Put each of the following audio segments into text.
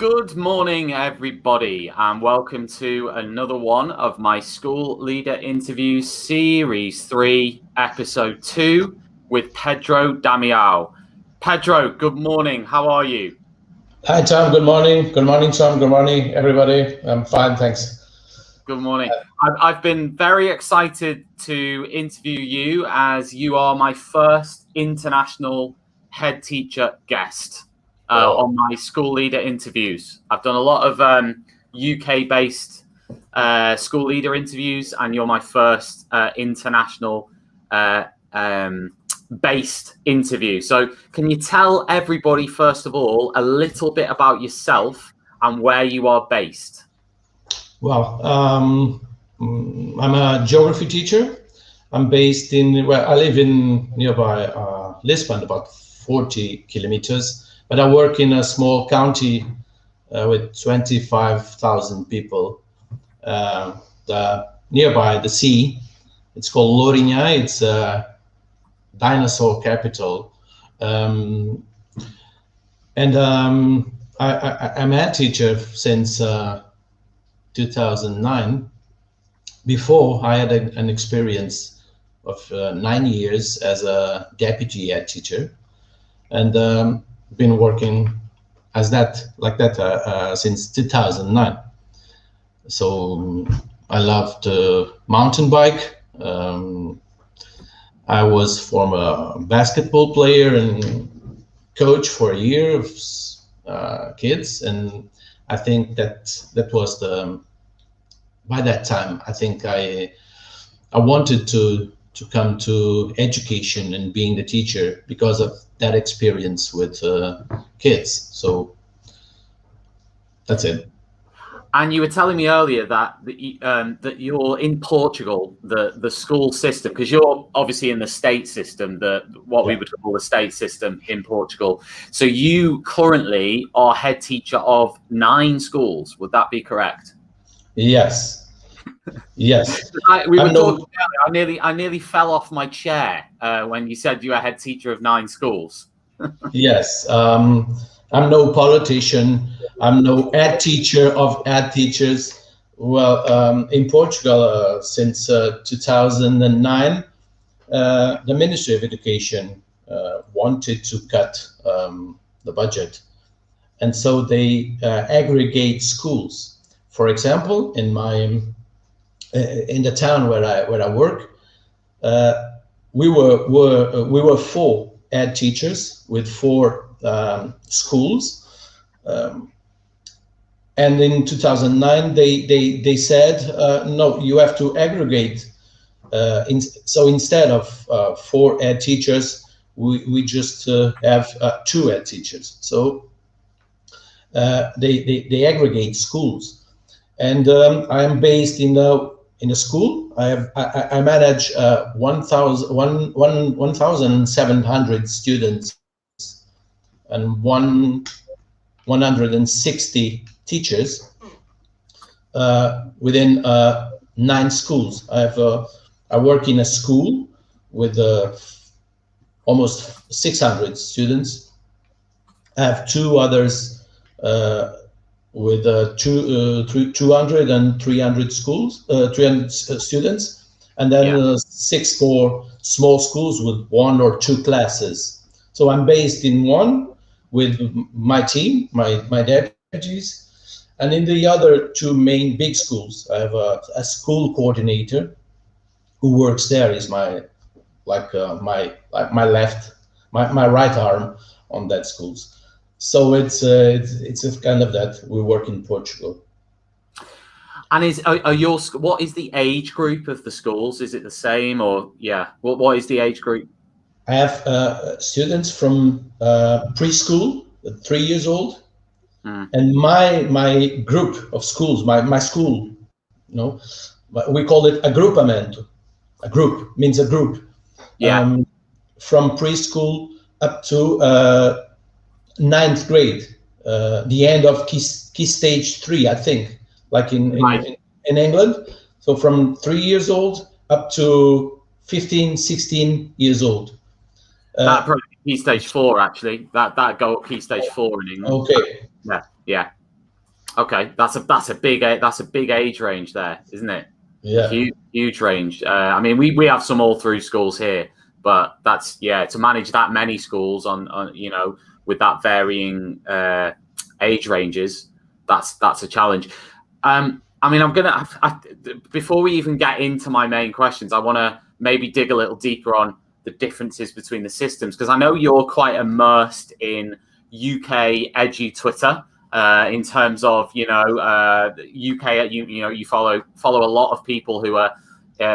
Good morning, everybody, and welcome to another one of my School Leader Interviews Series 3, Episode 2 with Pedro Damiao. Pedro, good morning. How are you? Hi, Tom. Good morning. Good morning, Tom. Good morning, everybody. I'm fine, thanks. Good morning. I've been very excited to interview you as you are my first international head teacher guest. On my School Leader Interviews. I've done a lot of UK-based school leader interviews, and you're my first international based interview. So can you tell everybody, first of all, a little bit about yourself and where you are based? Well, I'm a geography teacher. I'm based I live in nearby Lisbon, about 40 kilometers. But I work in a small county with 25,000 people nearby the sea. It's called Lourinhã. It's a dinosaur capital. I'm a head teacher since 2009. Before, I had an experience of 9 years as a deputy head teacher. And been working as that since 2009. So I loved mountain bike. I was former basketball player and coach for a year of kids, and I think that was by that time I think I wanted to come to education and being the teacher because of that experience with kids. So that's it. And you were telling me earlier that you're in Portugal, the school system, because you're obviously in the state system, what we would call the state system in Portugal. So you currently are head teacher of 9 schools. Would that be correct? Yes. Yes. We were talking earlier. I nearly fell off my chair when you said you were head teacher of 9 schools. Yes. I'm no politician. I'm no head teacher of head teachers. Well, in Portugal, since 2009, the Ministry of Education wanted to cut the budget. And so they aggregate schools. For example, in the town where I work, we were 4 head teachers with 4 schools, and in 2009 they said no, you have to aggregate. So instead of 4 head teachers, we just have 2 head teachers. So they aggregate schools. And I am based in a school. I manage 1,700 students and 160 teachers within 9 schools. I work in a school with almost 600 students. I have 2 others with 200 and 300 schools, 300 students, and then 6 more small schools with 1 or 2 classes. So I'm based in one with my team, my deputies, and in the other 2 main big schools, I have a school coordinator who works there. Is my right arm on that schools. So it's a kind of that. We work in Portugal. And what is the age group of the schools? Is it the same, or what is the age group? I have students from preschool, 3 years old, and my group of schools, my school, we call it agrupamento. A group means a group. From preschool up to 9th grade, the end of key stage 3, I think, like in England. So from 3 years old up to 15, 16 years old. That probably key stage 4, actually. That go up key stage 4 in England. Okay. Yeah. Okay, that's a big age range there, isn't it? Yeah. Huge range. I mean, we have some all through schools here, but that's to manage that many schools on with that varying age ranges, that's a challenge. I mean, before we even get into my main questions, I want to maybe dig a little deeper on the differences between the systems, because I know you're quite immersed in UK edgy Twitter. In terms of UK, you follow a lot of people who are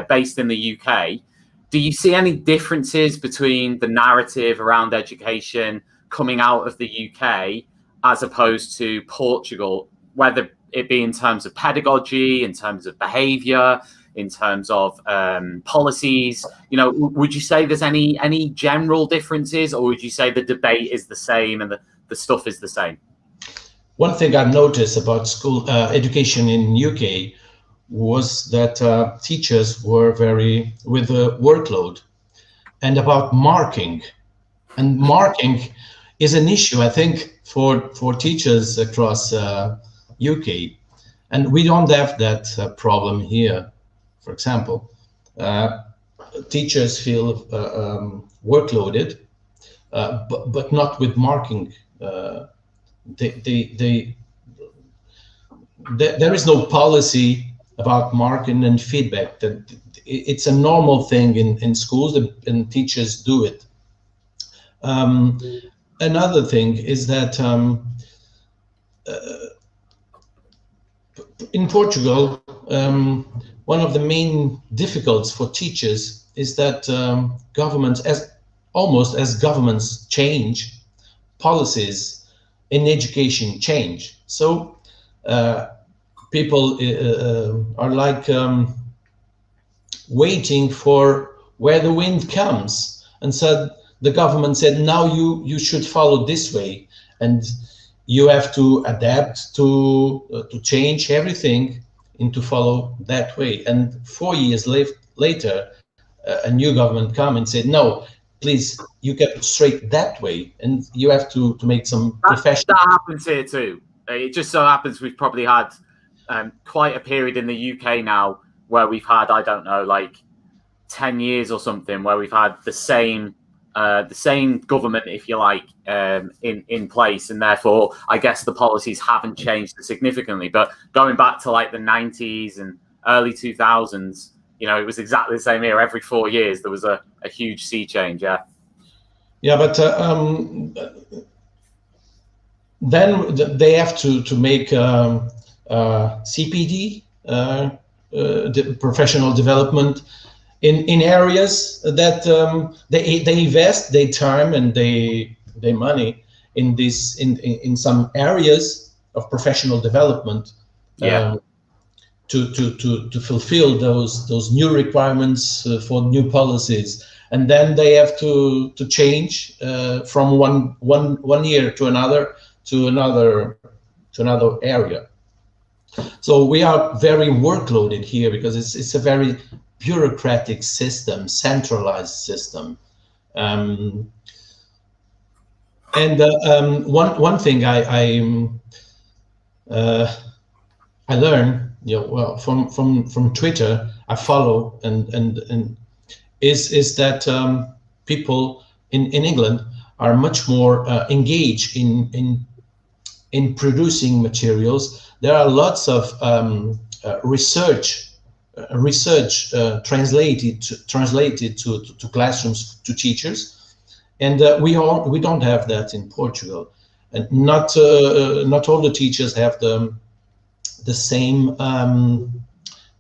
based in the UK. Do you see any differences between the narrative around education coming out of the UK as opposed to Portugal, whether it be in terms of pedagogy, in terms of behaviour, in terms of policies? Would you say there's any general differences, or would you say the debate is the same and the stuff is the same? One thing I've noticed about school education in UK was that teachers were very with the workload, and about marking. And marking is an issue, I think, for teachers across UK. And we don't have that problem here. For example, teachers feel workloaded, but not with marking. There is no policy about marking and feedback. That it's a normal thing in schools, and teachers do it. Another thing is that in Portugal, one of the main difficulties for teachers is that governments, as governments change, policies in education change. So people are like waiting for where the wind comes, and so the government said, now you should follow this way, and you have to adapt to change everything and to follow that way. And 4 years later, a new government come and said, no, please, you get straight that way, and you have to make some professional. That happens here too. It just so happens we've probably had quite a period in the UK now where we've had, I don't know, like 10 years or something, where we've had the same government, if you like, in place, and therefore I guess the policies haven't changed significantly. But going back to like the 90s and early 2000s, it was exactly the same here. Every 4 years there was a huge sea change. Yeah, but then they have to make CPD, professional development, in areas that they invest their time and their money in this in some areas of professional development. To fulfill those new requirements for new policies, and then they have to change from one year to another area. So we are very workloaded here because it's a very bureaucratic system, centralized system. And one thing I learned, well, from Twitter, I follow and is that people in England are much more engaged in producing materials. There are lots of research translated to classrooms, to teachers, and we don't have that in Portugal, and not all the teachers have the same.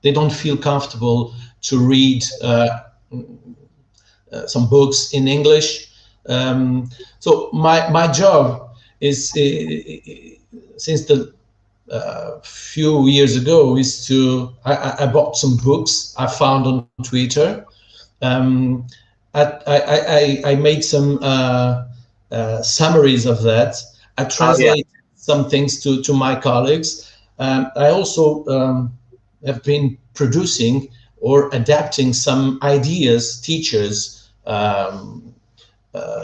They don't feel comfortable to read some books in English. So my job is, since the few years ago, is I bought some books I found on Twitter. I made some summaries of that. I translate some things to my colleagues. I also have been producing or adapting some ideas teachers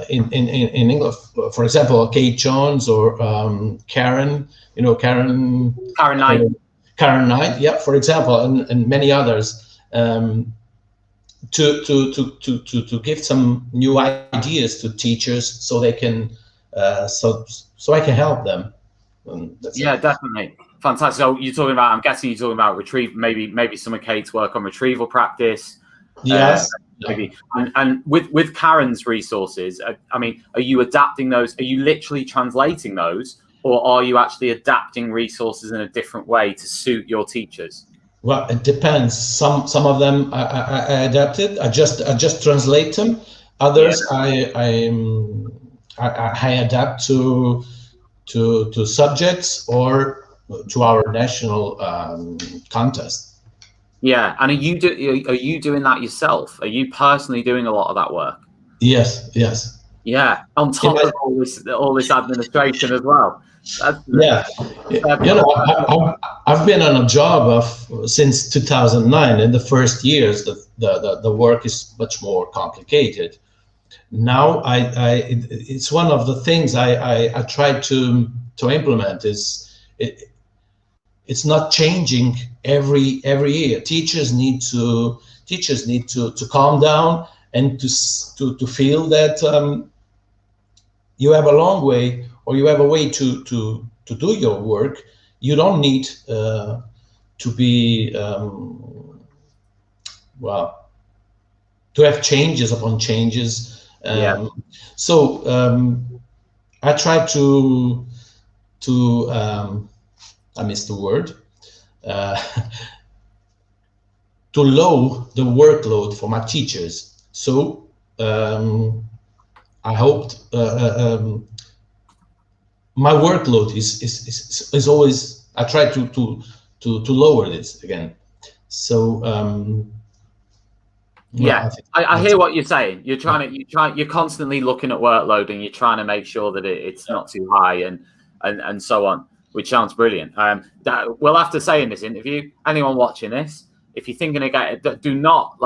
in English, for example, Kate Jones or Karen, Karen Knight. Karen Knight, yeah, for example, and many others, to give some new ideas to teachers so they can so I can help them. Yeah, definitely. Fantastic. So you're talking about, I'm guessing you're talking about retrieve, maybe some of Kate's work on retrieval practice. Yes. Maybe. And with Karen's resources, I mean, are you adapting those? Are you literally translating those, or are you actually adapting resources in a different way to suit your teachers? Well, it depends. Some of them I adapted. I just translate them. Others I adapt to subjects or to our national contest. Yeah, and are you doing that yourself? Are you personally doing a lot of that work? Yes. Yeah, on top of all this administration as well. Yeah, I've been on a job since 2009. In the first years, the work is much more complicated. Now, it's one of the things I try to implement. It's not changing every year. Teachers need to calm down and to feel that you have a long way, or you have a way to do your work. You don't need to be to have changes upon changes. So I try to I missed the word, to lower the workload for my teachers. So I hoped my workload is always, I try to lower this again. So I hear what you're saying. You're constantly looking at workload, and you're trying to make sure that it's not too high, and so on, which sounds brilliant. We'll have to say in this interview, anyone watching this, if you're thinking of do not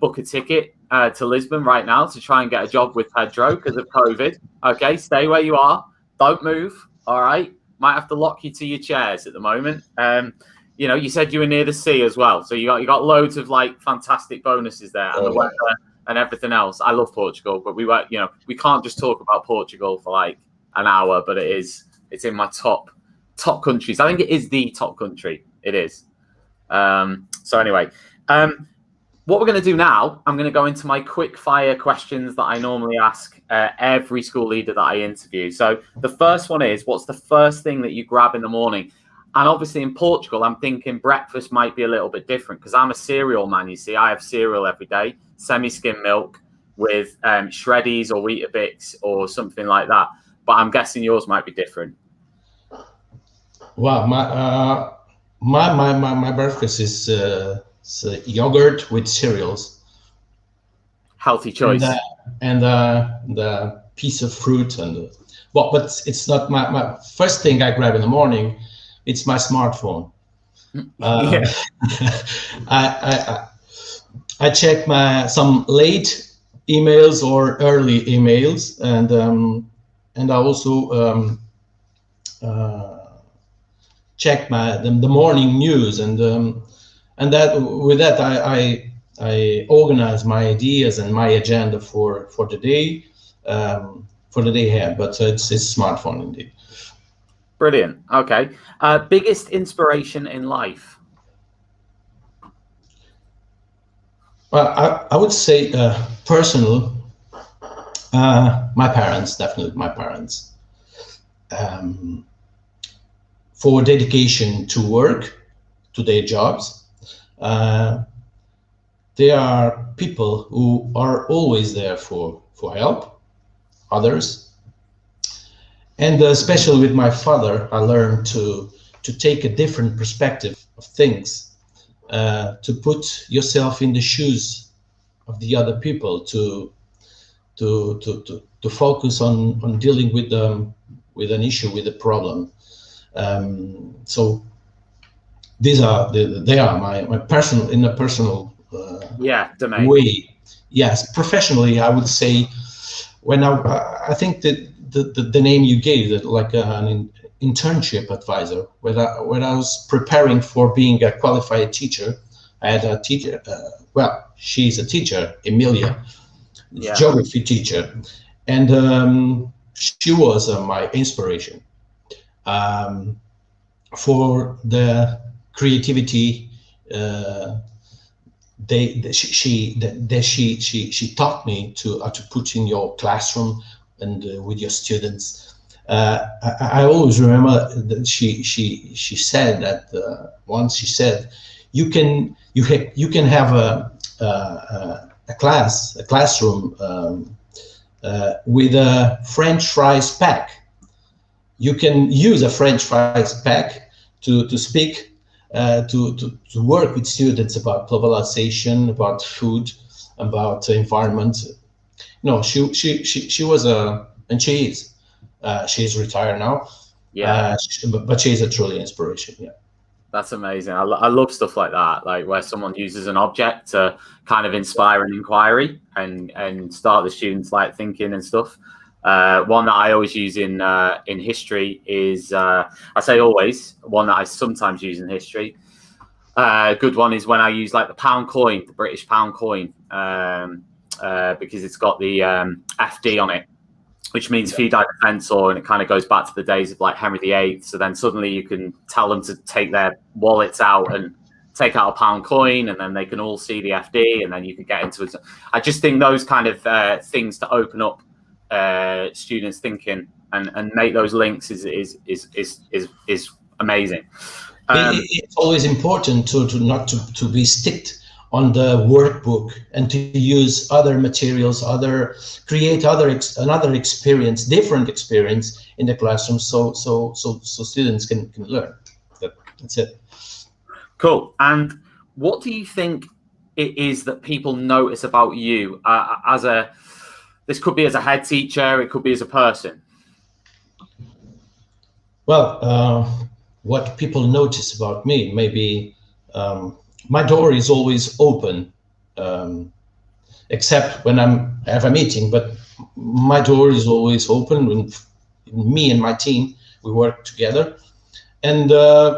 book a ticket to Lisbon right now to try and get a job with Pedro because of COVID. Okay, stay where you are. Don't move. All right. Might have to lock you to your chairs at the moment. You said you were near the sea as well, so you got loads of fantastic bonuses there, and the weather and everything else. I love Portugal, but we can't just talk about Portugal for an hour, but it's in my top countries. I think it is the top country. It is. So anyway, what we're going to do now, I'm going to go into my quick fire questions that I normally ask every school leader that I interview. So the first one is, what's the first thing that you grab in the morning? And obviously in Portugal, I'm thinking breakfast might be a little bit different because I'm a cereal man. You see, I have cereal every day, semi-skim milk with shreddies or Weetabix or something like that. But I'm guessing yours might be different. Well, my breakfast is yogurt with cereals. Healthy choice. And the piece of fruit but it's not my first thing I grab in the morning. It's my smartphone. I check some late emails or early emails, and I also check the morning news, and that I organize my ideas and my agenda for the day ahead. But it's smartphone indeed. Brilliant. Okay. Biggest inspiration in life? Well, I would say personal. My parents, definitely my parents. For dedication to work, to their jobs. They are people who are always there for help others. And especially with my father, I learned to take a different perspective of things, to put yourself in the shoes of the other people, to focus on dealing with an issue, with a problem. So they are my personal, in a personal domain. way. Yes, professionally, I would say when I think that the name you gave, that like an internship advisor, when I was preparing for being a qualified teacher, I had a teacher. Well, she's a teacher, Emilia, geography teacher, and she was my inspiration for the creativity. She taught me to put in your classroom and with your students. I always remember that she said that once she said, you can have a classroom with a French fries pack. You can use a French fries pack to speak, to work with students about globalization, about food, about environment. No, she was and she is. She's retired now. Yeah. But she's a truly inspiration. Yeah. That's amazing. I love stuff like that, like where someone uses an object to kind of inspire an inquiry and start the students like thinking and stuff. One that I always use in history is, I say always, one that I sometimes use in history. A good one is when I use like the pound coin, the British pound coin, because it's got the FD on it, which means fide defensor, and it kind of goes back to the days of like Henry VIII. So then suddenly you can tell them to take their wallets out and take out a pound coin, and then they can all see the FD, and then you can get into it. I just think those kind of things to open up students thinking and make those links is amazing. It's always important to not to be sticked on the workbook and to use other materials, create another experience, different experience in the classroom, so students can learn. That's it. Cool. And what do you think it is that people notice about you this could be as a head teacher, it could be as a person? Well, what people notice about me, maybe my door is always open, except when I have a meeting, but my door is always open. When me and my team, we work together, and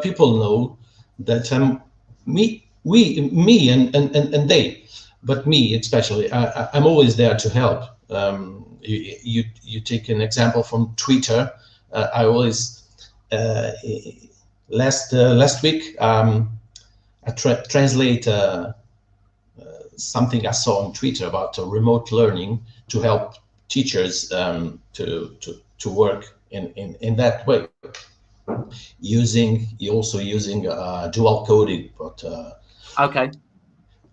people know that me and they, but me especially, I'm always there to help. You take an example from Twitter. I always last week I translate something I saw on Twitter about remote learning to help teachers to work in that way, using dual coding. But okay.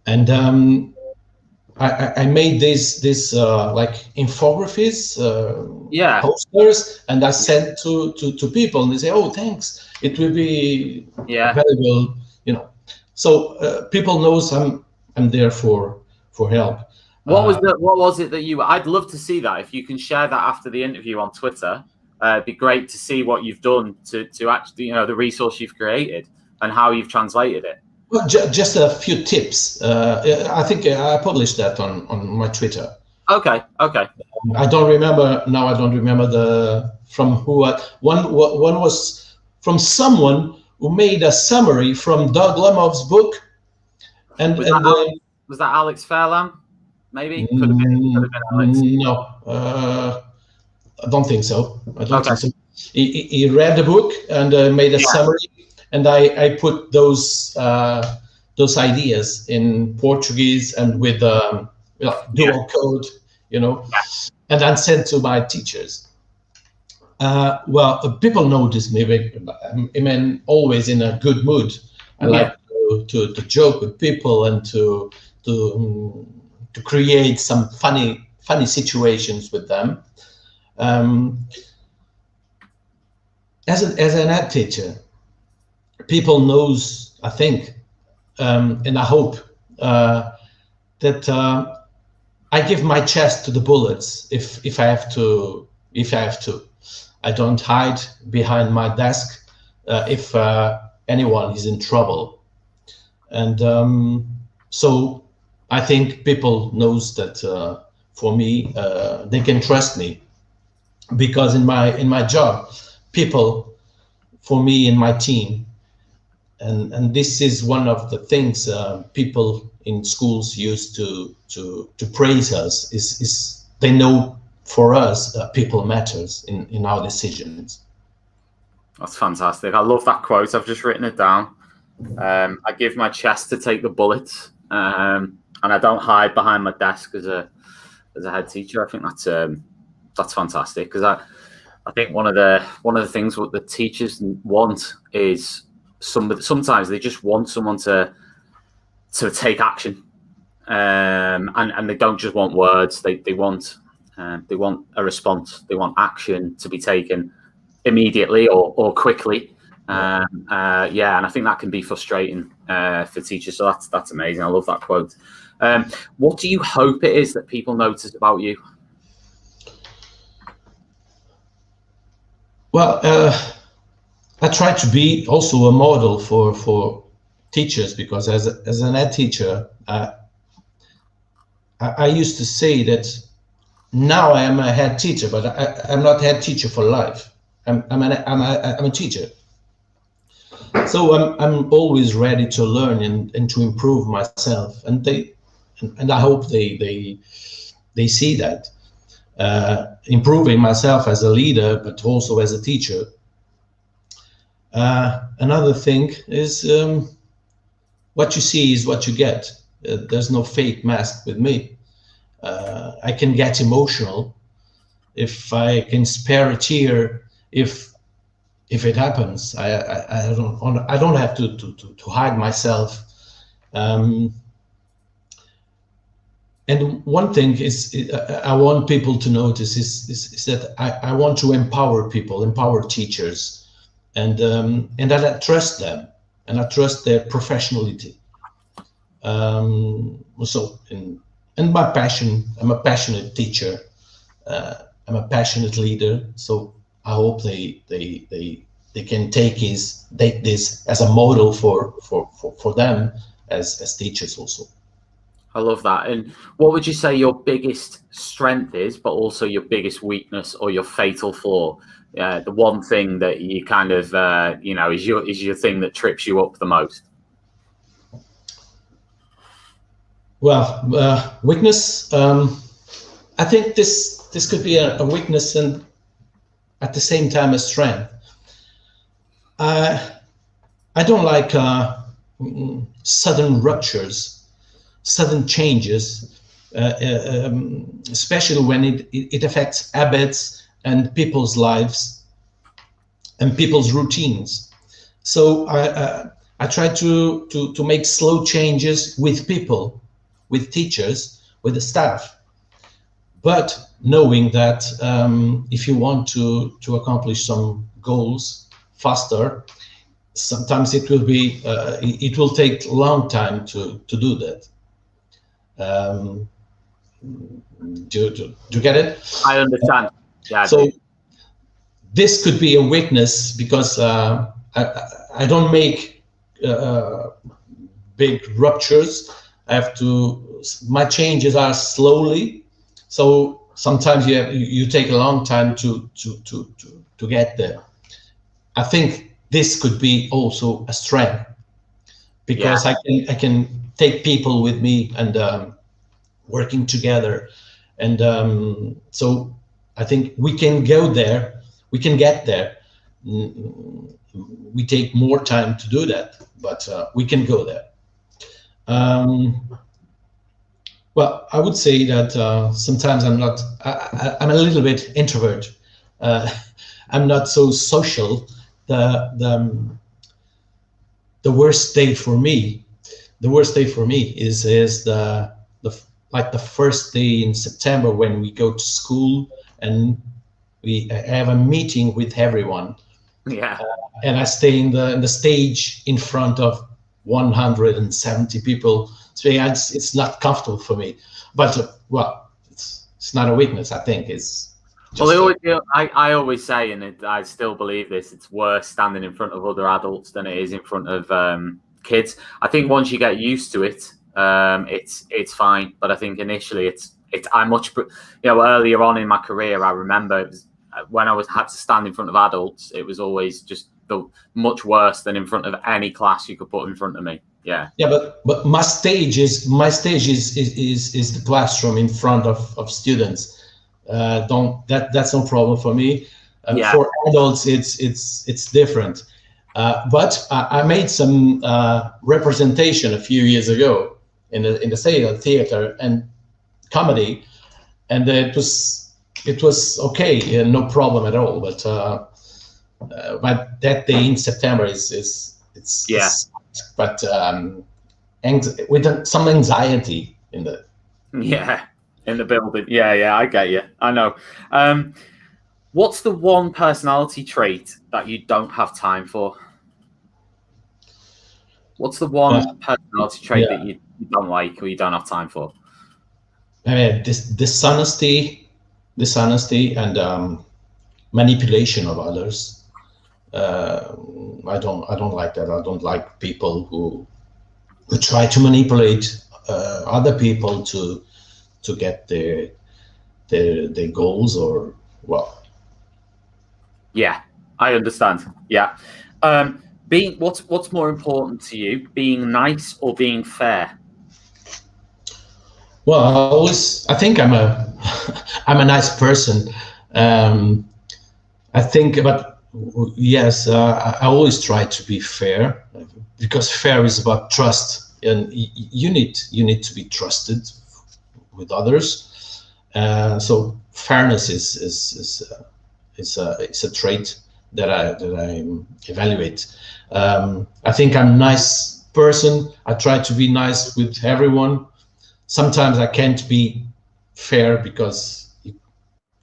And I made this like infographies, posters, and I sent to people, and they say, "Oh, thanks. It will be valuable." So people knows I'm there for help. What was it that I'd love to see that. If you can share that after the interview on Twitter, it'd be great to see what you've done to actually, the resource you've created and how you've translated it. Well, just a few tips. I think I published that on my Twitter. Okay. I don't remember now. I don't remember from who. One was from someone who made a summary from Doug Lemov's book. Was that Alex Fairlamb? Maybe? Could have been Alex. No, I don't think so. Think so. He read the book and made a summary, and I put those ideas in Portuguese and with dual code, and then sent to my teachers. Well, people notice me. I mean, always in a good mood. I like to joke with people and to create some funny situations with them. As an ed teacher, people knows, I think, and I hope that I give my chest to the bullets if I have to. I don't hide behind my desk if anyone is in trouble, and so I think people knows that for me. They can trust me, because in my job, people, for me and my team, and this is one of the things people in schools use to praise us, is they know for us people matters in our decisions. That's fantastic. I love that quote. I've just written it down. I give my chest to take the bullets, and I don't hide behind my desk as a head teacher. I think that's fantastic, because I think one of the things what the teachers want is sometimes they just want someone to take action, and they don't just want words. They want a response. They want action to be taken immediately or quickly. And I think that can be frustrating for teachers. So that's amazing. I love that quote. What do you hope it is that people notice about you? Well, I try to be also a model for teachers, because as an head teacher, I used to say that now I am a head teacher, but I'm not head teacher for life. I'm a teacher. So I'm always ready to learn and to improve myself, and I hope they see that, improving myself as a leader, but also as a teacher. Another thing is, what you see is what you get. There's no fake mask with me. I can get emotional if I can spare a tear. If it happens, I don't have to hide myself. And one thing is, I want people to notice is that I want to empower people, empower teachers, and that I trust them, and I trust their professionality. So, and my passion, I'm a passionate teacher. I'm a passionate leader. So I hope they can take this as a model for them as teachers also. I love that. And what would you say your biggest strength is, but also your biggest weakness or your fatal flaw? The one thing that you kind of is your thing that trips you up the most. Well, weakness. I think this could be a weakness and at the same time a strength. I don't like sudden ruptures, sudden changes, especially when it affects habits and people's lives and people's routines. So I try to make slow changes with people, with teachers, with the staff, but knowing that if you want to accomplish some goals faster, sometimes it will take a long time to do that. Do you get it? I understand. Yeah. So this could be a weakness, because I don't make big ruptures. My changes are slowly, so sometimes you take a long time to get there. I think this could be also a strength, because I can take people with me and working together, and so I think we can go there. We can get there. We take more time to do that, but we can go there. Well, I would say that sometimes I'm a little bit introvert. I'm not so social. The worst day for me is the first day in September, when we go to school and we have a meeting with everyone. Yeah. And I stay in the stage in front of 170 people. So it's not comfortable for me, but it's not a weakness. I think it's just. Well, I always say, and I still believe this, it's worse standing in front of other adults than it is in front of kids. I think once you get used to it, it's fine. But I think initially it's I much, earlier on in my career, I remember it was, when I had to stand in front of adults, it was always just much worse than in front of any class you could put in front of me. Yeah. Yeah, but my stage is the classroom in front of students. That's no problem for me. Yeah. For adults, it's different. But I made some representation a few years ago in the theater and comedy, and it was okay, no problem at all. But that day in September it's but with some anxiety in the building. Yeah, I get you. I know. What's the one personality trait that you don't have time for? What's the one personality trait that you don't like or you don't have time for? Dishonesty, and manipulation of others. I don't like that. I don't like people who try to manipulate other people to get their goals or Yeah, I understand. Yeah. What's more important to you, being nice or being fair? Well, I think I'm a nice person. I think, but yes, I always try to be fair, because fair is about trust, and you need to be trusted with others. So fairness is a trait that I evaluate. I think I'm a nice person. I try to be nice with everyone. Sometimes I can't be fair because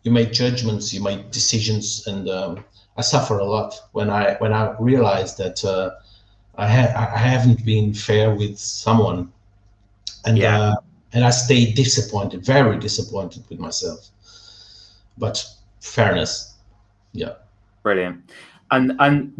you make judgments, you make decisions, and I suffer a lot when I realize that I haven't been fair with someone, and I stay disappointed, very disappointed with myself. But fairness, yeah. Brilliant. And I mean,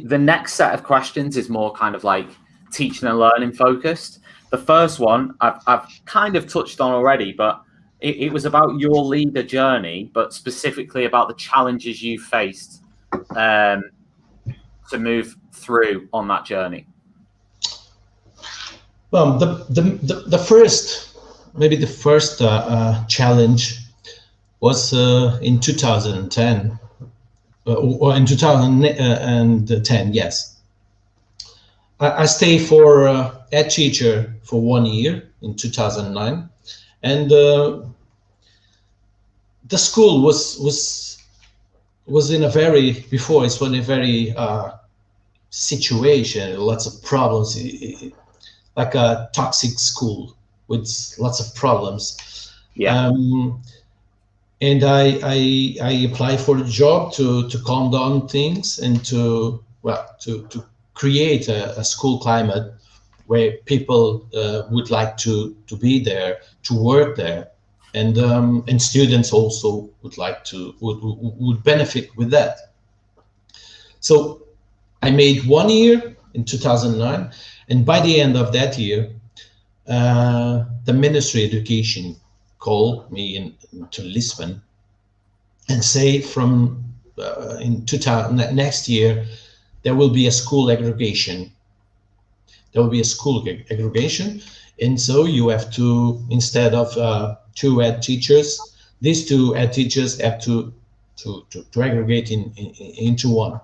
the next set of questions is more kind of like teaching and learning focused. The first one I've kind of touched on already, but it was about your leader journey, but specifically about the challenges you faced to move through on that journey. Well, the first challenge was in 2010. Or in 2010, yes. I stayed for head teacher for 1 year in 2009, and the school was in a very situation, lots of problems, like a toxic school with lots of problems. Yeah. And I applied for the job to calm down things and to create a school climate where people would like to be there, to work there, and students also would benefit with that. So I made 1 year in 2009, and by the end of that year, the Ministry of Education called me to Lisbon and say from next year there will be a school aggregation. And so you have to, instead of 2 head teachers, these 2 head teachers have to aggregate into one.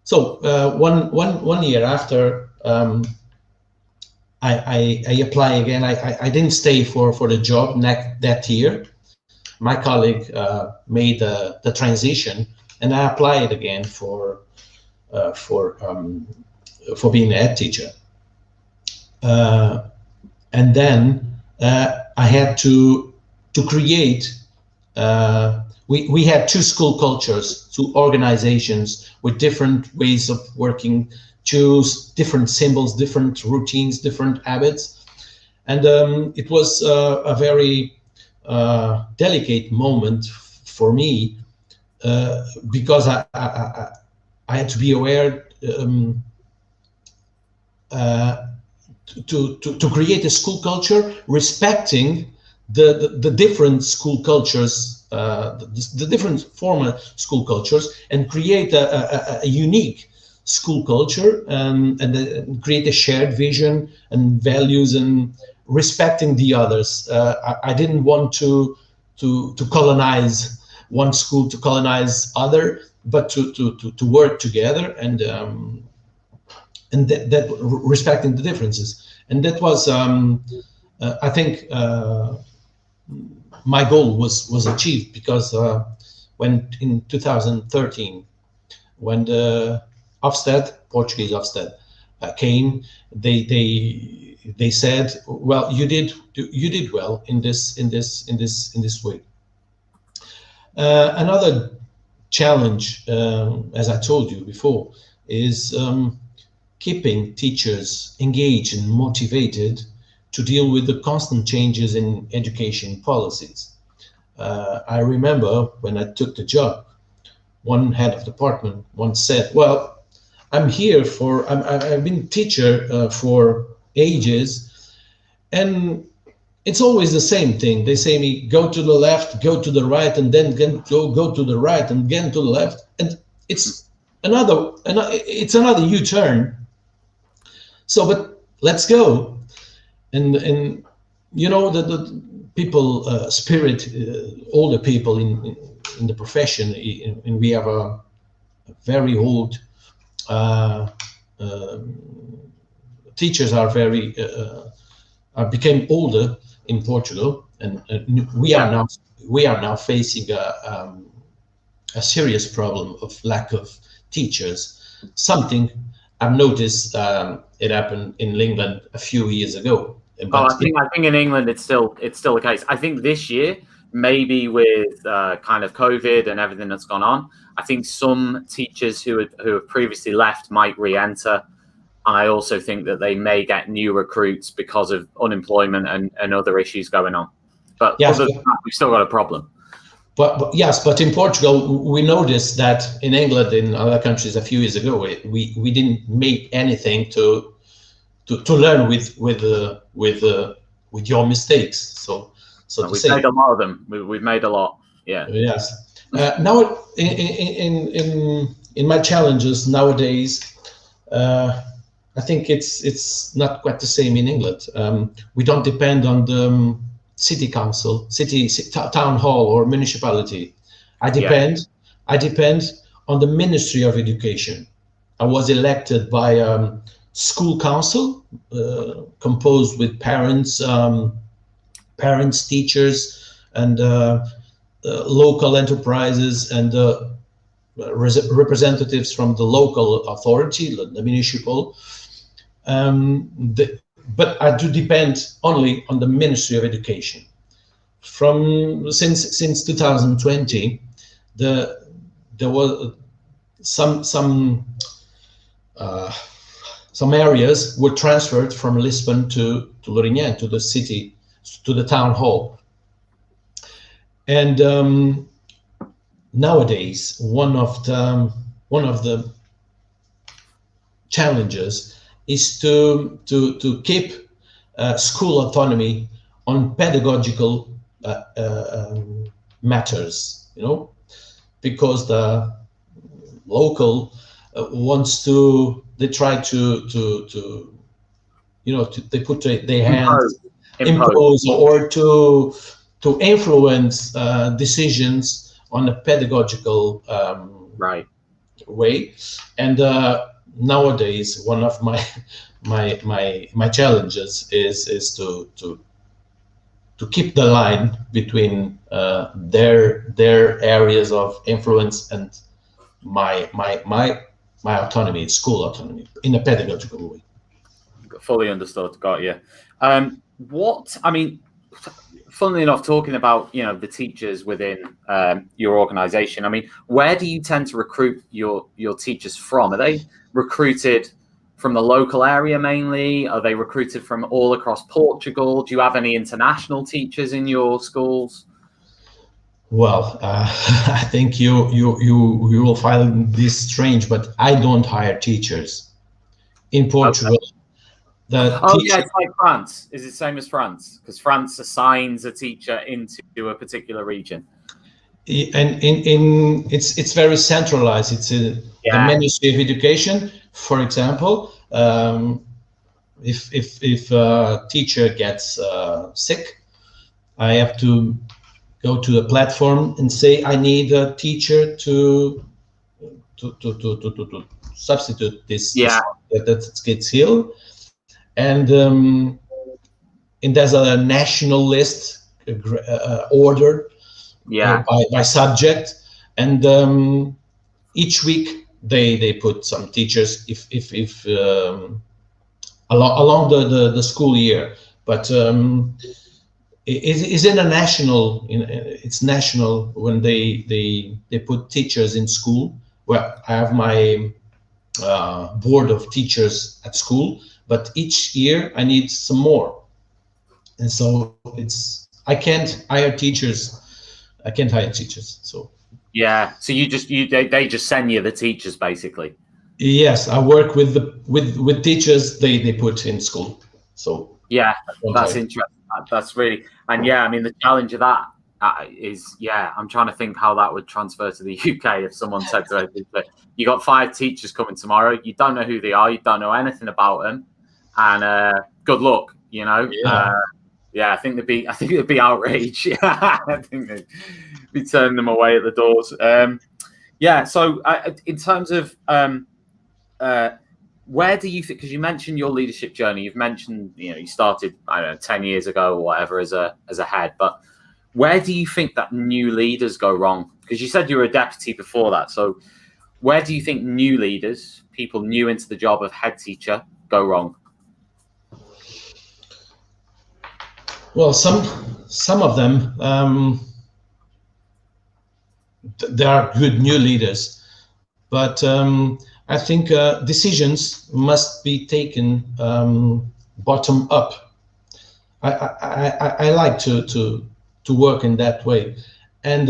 So one year after, I apply again. I didn't stay for the job that year. My colleague made the transition, and I applied again for being a head teacher. And then I had to create. We had 2 school cultures, 2 organizations with different ways of working, choose different symbols, different routines, different habits. And it was a very delicate moment for me, because I had to be aware to create a school culture respecting the different school cultures, the different formal school cultures, and create a unique school culture, and create a shared vision and values and respecting the others. I didn't want to colonize one school to colonize other, but to work together, and that respecting the differences. And that was, I think, my goal was achieved, because when in 2013, when the Portuguese Ofsted came, they said, well, you did well in this way. Another challenge, as I told you before, is keeping teachers engaged and motivated to deal with the constant changes in education policies. I remember when I took the job, one head of department once said, well, I've been teacher for ages, and it's always the same thing. They say me, go to the left, go to the right, and then go to the right, and again to the left, and it's another U-turn. So, but let's go, and you know, the people spirit, older people in the profession, and we have a very old teachers are very became older in Portugal, and we are now facing a serious problem of lack of teachers. Something I've noticed it happened in England a few years ago. But I think in England it's still the case. I think this year, maybe with kind of COVID and everything that's gone on, I think some teachers who have previously left might re-enter. And I also think that they may get new recruits because of unemployment and other issues going on. But yes, other than that, we've still got a problem. But in Portugal, we noticed that in England, in other countries a few years ago, we didn't make anything to learn with your mistakes. So we've made a lot of them. We've made a lot. Yeah. Yes. Now in my challenges nowadays, I think it's not quite the same in England. We don't depend on the city council, town hall, or municipality. I depend on the Ministry of Education. I was elected by school council, composed with parents, teachers, and local enterprises, and representatives from the local authority, the municipal. But I do depend only on the Ministry of Education. Since 2020, there was some areas were transferred from Lisbon to Lourinhã, to the city, to the town hall. And nowadays, one of the challenges is to keep school autonomy on pedagogical matters, you know, because the local wants to, they try to you know, they put their hands, impose or to influence decisions on a pedagogical way. And nowadays, one of my challenges is to keep the line between their areas of influence and my autonomy, school autonomy, in a pedagogical way. Fully understood. Got you. Funnily enough, talking about, you know, the teachers within your organization, I mean, where do you tend to recruit your teachers from? Are they recruited from the local area mainly? Are they recruited from all across Portugal? Do you have any international teachers in your schools? Well, I think you will find this strange, but I don't hire teachers in Portugal. Okay. The Oh yeah, teacher, it's like France. Is it same as France? Because France assigns a teacher into a particular region. and it's very centralized. It's the Yeah, Ministry of Education, for example. If a teacher gets sick, I have to go to a platform and say I need a teacher to substitute this yeah, that gets ill, and there's a national list ordered yeah. by subject, and each week they put some teachers if along the school year, but it's international. It's national when they put teachers in school. Well, I have my board of teachers at school, but each year I need some more, and so I can't hire teachers. I can't hire teachers. So Yeah. So they just send you the teachers basically. yes, I work with teachers they put in school. So Yeah, I don't that's hire. interesting. That's really, and yeah, I mean the challenge of that is, yeah, I'm trying to think how that would transfer to the UK if someone said to us, you got 5 teachers coming tomorrow, you don't know who they are, you don't know anything about them, and good luck, you know. Yeah. Yeah, I think it'd be outrage. Yeah, I think they'd be turning them away at the doors. Yeah, so in terms of where do you think, because you mentioned your leadership journey, you've mentioned, you know, you started, I don't know, 10 years ago or whatever as a head, but where do you think that new leaders go wrong? Because you said you were a deputy before that. So where do you think new leaders, people new into the job of head teacher, go wrong? Well, some of them, there are good new leaders, but I think decisions must be taken bottom up. I like to work in that way, and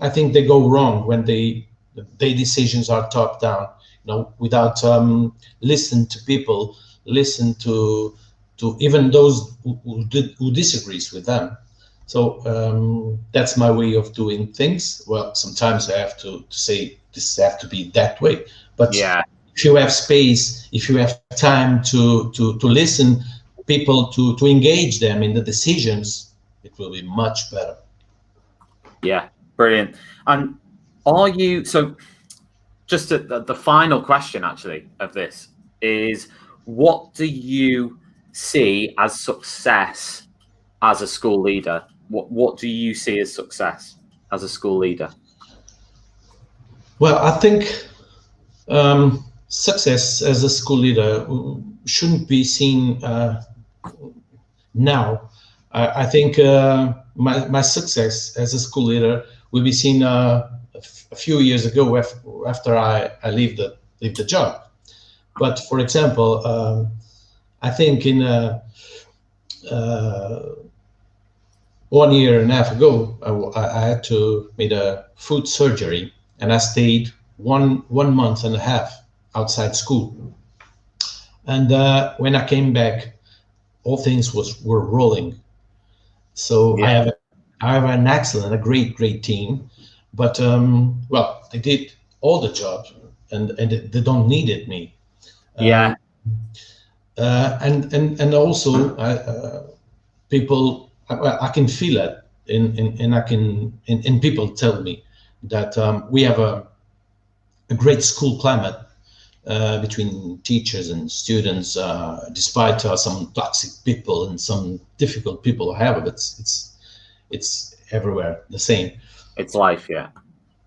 I think they go wrong when they decisions are top down. You know, without listen to people, listen to even those who disagrees with them. So that's my way of doing things. Well, sometimes I have to say this have to be that way, but Yeah, if you have space, if you have time to listen people to engage them in the decisions, it will be much better. yeah, brilliant. And are you, so just the final question actually of this is, what do you see as success as a school leader? What do you see as success as a school leader? Well, I think success as a school leader shouldn't be seen now. I think my success as a school leader will be seen a few years ago after I leave the job. But for example, I think in 1 year and a half ago, I had to make a foot surgery, and I stayed one month and a half outside school. And when I came back, all things were rolling. So Yeah, I have an excellent, a great team, but well, they did all the job, and they don't needed me. yeah, And also people, I can feel it, and I can, and people tell me that we have a great school climate between teachers and students, despite some toxic people and some difficult people. However, it's everywhere the same. it's life. Yeah.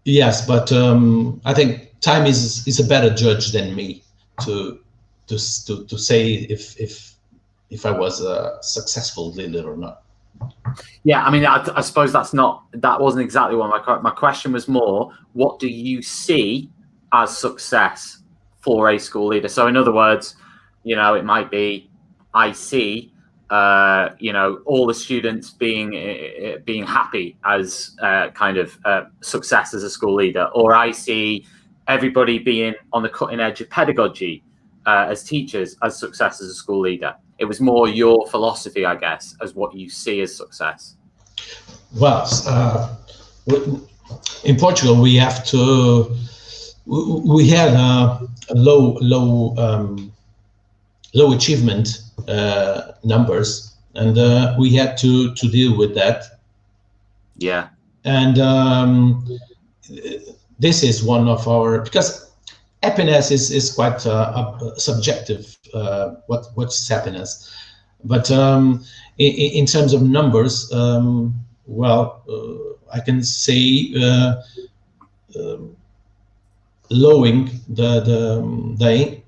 Yes, but I think time is a better judge than me to to say if I was a successful leader or not. Yeah, I mean, I suppose that wasn't exactly what my question was. More, what do you see as success for a school leader? So, in other words, you know, it might be, I see, you know, all the students being happy as kind of success as a school leader, or I see everybody being on the cutting edge of pedagogy. as teachers as success as a school leader? It was more your philosophy, I guess, as what you see as success. Well, in Portugal, we had a low achievement numbers, and we had to deal with that. Yeah. And this is one of our, because happiness is quite subjective. What's happiness? But in terms of numbers, well, I can say lowering the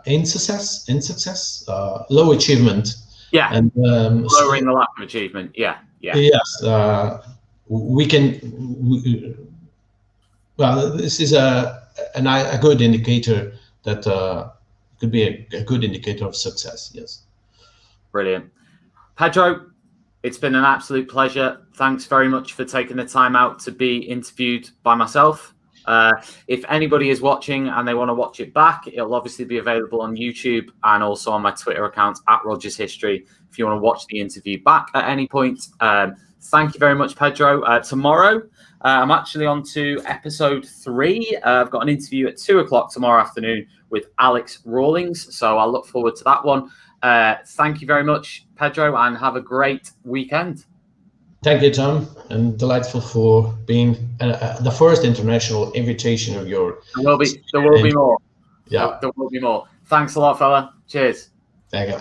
in success, low achievement. Yeah. And lowering the lack of achievement. Yeah. Yeah. Yes. We can. Well, this is a good indicator that could be a good indicator of success. Yes. Brilliant. Pedro, it's been an absolute pleasure. Thanks very much for taking the time out to be interviewed by myself. If anybody is watching and they want to watch it back, it'll obviously be available on YouTube and also on my Twitter account @RogersHistory if you want to watch the interview back at any point. Thank you very much, Pedro. Tomorrow, I'm actually on to episode 3. I've got an interview at 2 o'clock tomorrow afternoon with Alex Rawlings, so I'll look forward to that one. Thank you very much, Pedro, and have a great weekend. Thank you, Tom, and delightful for being the first international invitation of your. There will be more. Yeah, there will be more. Thanks a lot, fella. Cheers. Thank you.